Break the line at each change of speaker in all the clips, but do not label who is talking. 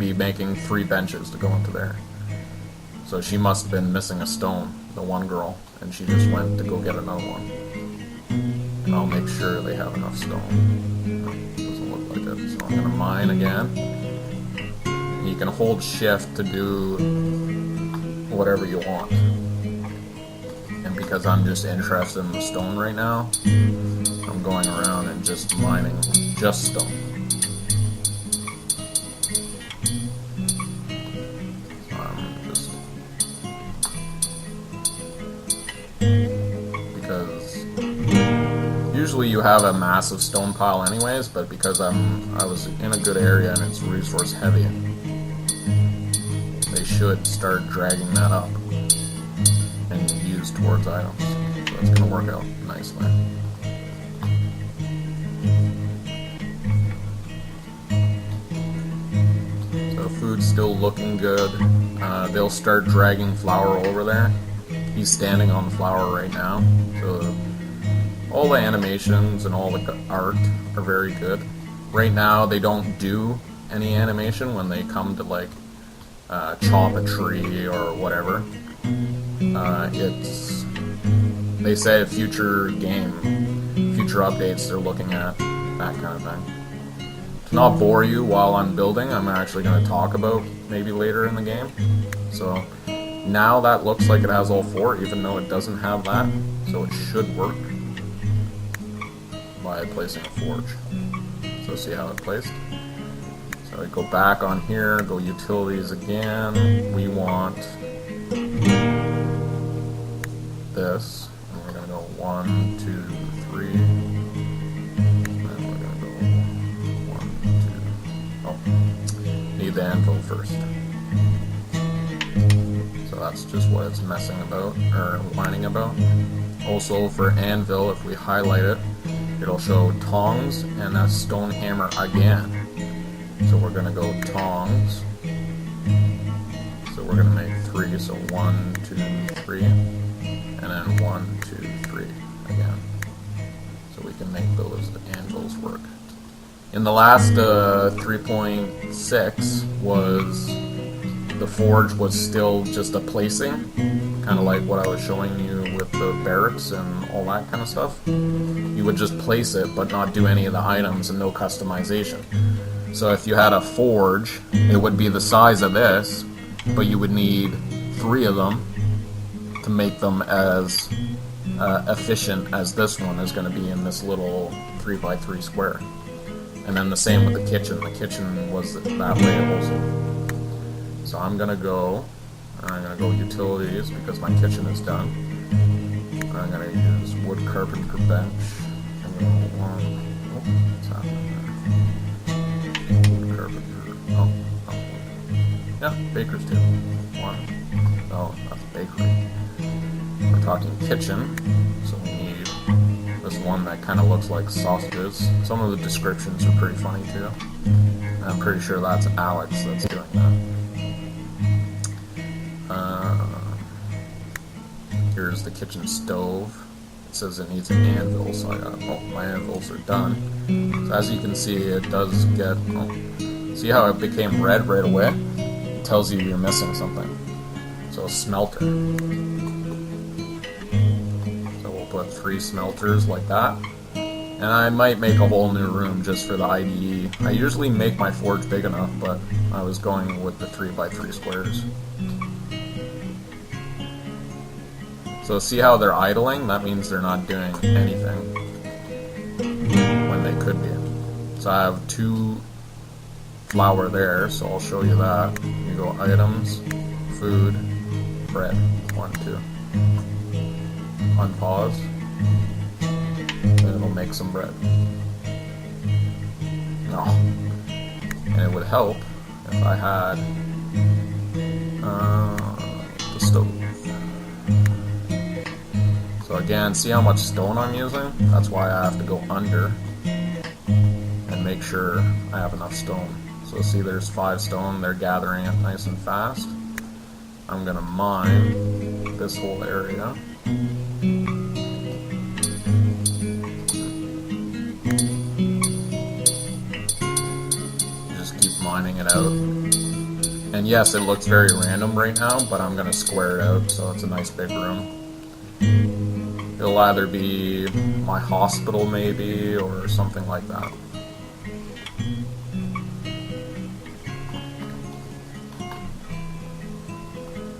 be making 3 benches to go into there. So she must have been missing a stone, the one girl, and she just went to go get another one. And I'll make sure they have enough stone. Doesn't look like it, so I'm gonna mine again. And you can hold shift to do whatever you want. And because I'm just interested in the stone right now, I'm going around and just mining just stone. Because usually you have a massive stone pile anyways, but because I was in a good area and it's resource heavy, they should start dragging that up and use towards items. So it's going to work out nicely. So food's still looking good. They'll start dragging flour over there. He's standing on the flower right now, so all the animations and all the art are very good. Right now, they don't do any animation when they come to like chop a tree or whatever. They say future updates they're looking at, that kind of thing. To not bore you while I'm building, I'm actually going to talk about maybe later in the game. So now that looks like it has all 4, even though it doesn't have that, so it should work by placing a forge. So see how it placed? So I go back on here, go utilities again, we want this, and we're going to go 1, 2, 3, and then we're going to go 1, 2, oh, need the anvil first. So that's just what it's messing about, or whining about. Also for anvil, if we highlight it, it'll show tongs and a stone hammer again. So we're going to go tongs. So we're going to make 3, so 1, 2, 3, and then 1, 2, 3 again. So we can make those anvils work. In the last 3.6 was the forge was still just a placing, kind of like what I was showing you with the barracks and all that kind of stuff. You would just place it, but not do any of the items and no customization. So if you had a forge, it would be the size of this, but you would need 3 of them to make them as efficient as this one is going to be in this little 3x3 square. And then the same with the kitchen. The kitchen was that way also. So I'm going to go utilities because my kitchen is done. I'm going to use wood carpenter bench. I'm going to go what's happening there? Wood carpenter. Oh. Yeah, baker's too. 1. Oh, that's bakery. We're talking kitchen. So we need this one that kind of looks like sausages. Some of the descriptions are pretty funny too. And I'm pretty sure that's Alex that's doing that. Here's the kitchen stove. It says it needs an anvil, so my anvils are done. So as you can see, it does get, see how it became red right away? It tells you you're missing something. So a smelter. So we'll put 3 smelters like that. And I might make a whole new room just for the IDE. I usually make my forge big enough, but I was going with the 3x3 squares. So see how they're idling? That means they're not doing anything when they could be. So I have 2 flour there, so I'll show you that. You go items, food, bread. 1, 2. Unpause. And it'll make some bread. No. And it would help if I had the stove. So again, see how much stone I'm using? That's why I have to go under and make sure I have enough stone. So see, there's 5 stone, they're gathering it nice and fast. I'm gonna mine this whole area. Just keep mining it out. And yes, it looks very random right now, but I'm gonna square it out so it's a nice big room. It'll either be my hospital maybe, or something like that.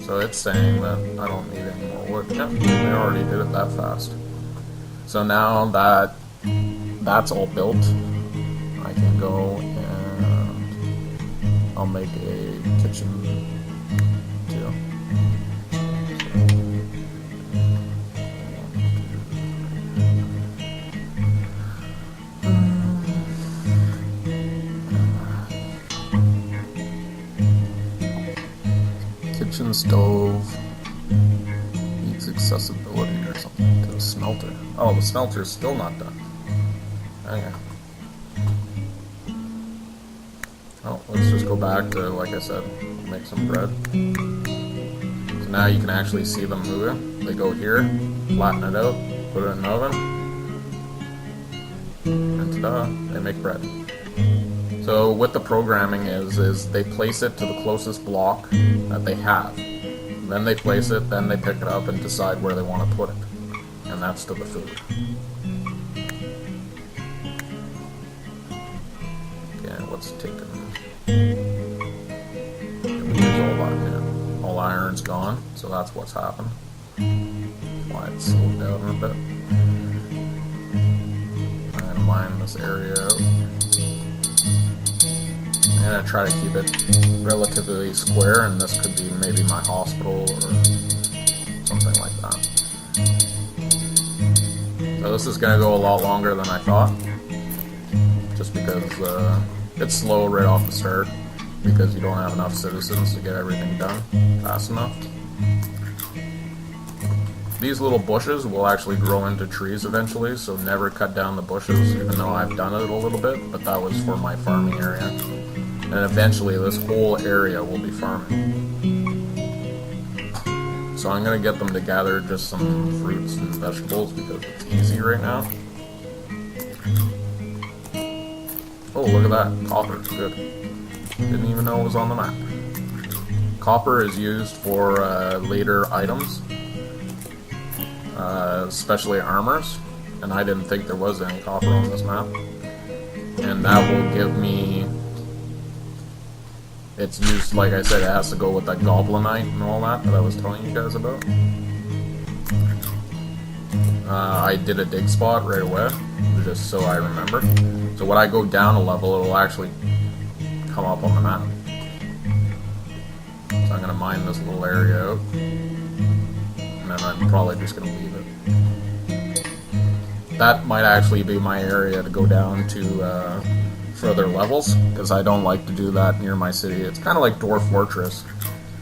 So it's saying that I don't need any more wood. Yep, they already did it that fast. So now that that's all built, I can go and I'll make a kitchen too. Kitchen stove needs accessibility or something to the smelter. Oh, the smelter's still not done. Okay. Oh, let's just go back to, like I said, make some bread. So now you can actually see them moving. They go here, flatten it out, put it in the oven, and ta-da, they make bread. So what the programming is they place it to the closest block that they have. Then they place it, then they pick it up and decide where they want to put it. And that's to the food. Okay, what's taken? All iron's gone, so that's what's happened. Why it's slowed down a bit. I'm gonna mine this area out. I'm gonna try to keep it relatively square, and this could be maybe my hospital or something like that. So this is gonna go a lot longer than I thought, just because it's slow right off the start, because you don't have enough citizens to get everything done fast enough. These little bushes will actually grow into trees eventually, so never cut down the bushes, even though I've done it a little bit, but that was for my farming area. And eventually this whole area will be farming. So I'm going to get them to gather just some fruits and vegetables because it's easy right now. Oh, look at that. Copper. Good. Didn't even know it was on the map. Copper is used for later items, especially armors. And I didn't think there was any copper on this map. And that will give me... It's used, like I said, it has to go with that goblinite and all that I was telling you guys about. I did a dig spot right away, just so I remember. So when I go down a level, it'll actually come up on the map. So I'm going to mine this little area out. And then I'm probably just going to leave it. That might actually be my area to go down to... further levels, because I don't like to do that near my city. It's kind of like Dwarf Fortress,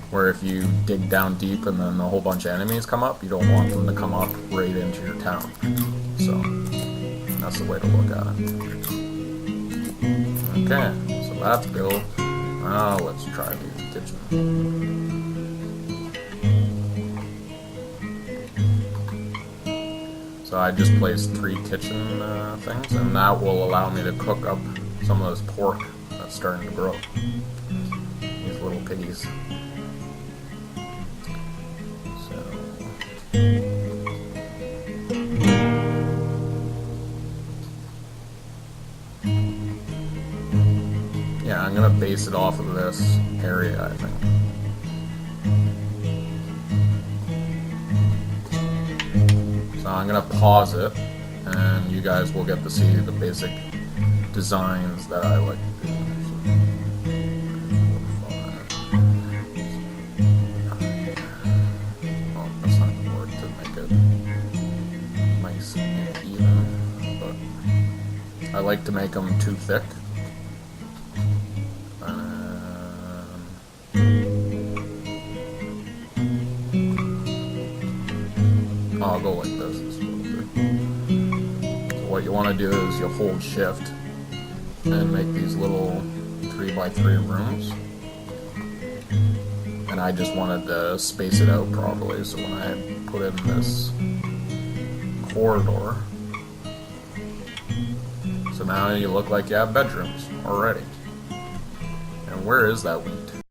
where if you dig down deep and then a whole bunch of enemies come up, you don't want them to come up right into your town. So, that's the way to look at it. Okay, so that's built. Now let's try the kitchen. So I just placed 3 kitchen things, and that will allow me to cook up some of this pork that's starting to grow. These little piggies. So... yeah, I'm gonna base it off of this area, I think. So I'm gonna pause it, and you guys will get to see the basic designs that I like to do. Oh, that's not going to work to make it nice and even, but I like to make them too thick. I'll go like this. So what you want to do is you hold shift and make these little 3x3 rooms. And I just wanted to space it out properly, so when I put in this corridor, so now you look like you have bedrooms already. And where is that wheat?